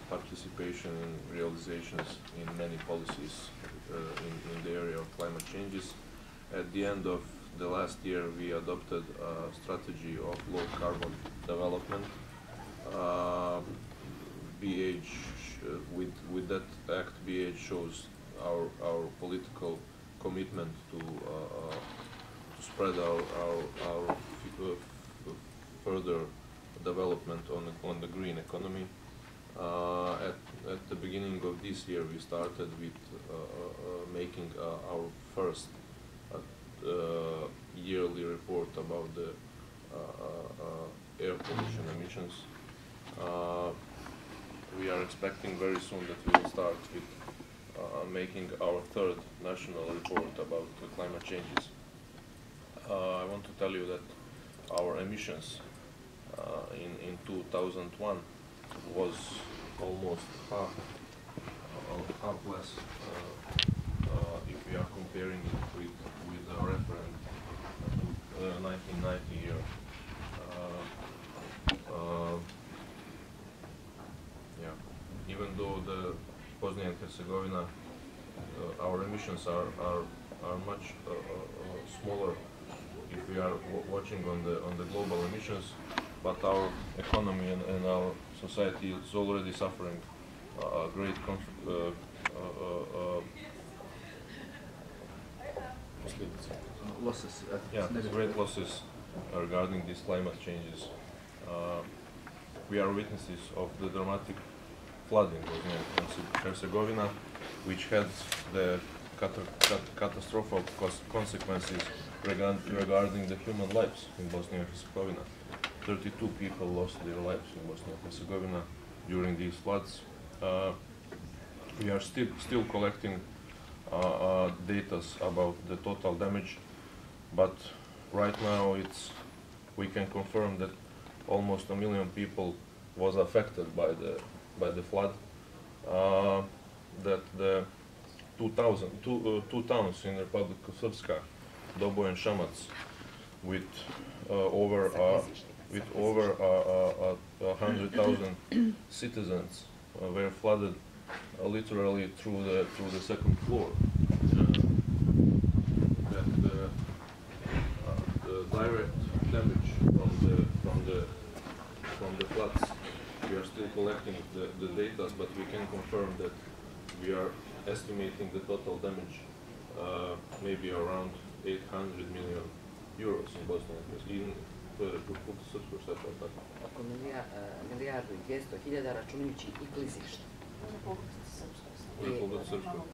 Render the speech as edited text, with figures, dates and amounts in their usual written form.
participation in realizations in many policies in the area of climate changes. At the end of the last year, we adopted a strategy of low carbon development. With that act, BH shows our political commitment to spread our further development on the green economy. At the beginning of this year, we started with making our first yearly report about the air pollution emissions. We are expecting very soon that we will start with making our third national report about climate changes. I want to tell you that our emissions in 2001 was almost half less if we are comparing it with the reference 1990 year. Even though the Bosnia and Herzegovina, our emissions are much smaller if we are watching on the global emissions, but our economy and our society is already suffering great losses. Great losses regarding these climate changes. We are witnesses of the dramatic flood in Bosnia and Herzegovina, which had the catastrophic consequences regarding the human lives in Bosnia and Herzegovina. 32 people lost their lives in Bosnia and Herzegovina during these floods. We are still collecting data about the total damage, but right now we can confirm that almost 1 million people was affected by the flood. That the two towns in the Republic of Srpska, Doboj and Šamac, with over 100,000 citizens were flooded literally through the second floor. The direct damage from the floods, we are still collecting the data, but we can confirm that we are estimating the total damage maybe around 800 million euros in Bosnia and Herzegovina. Oko milijardu i 200.000 računajući i klizišta. Republika Srpska.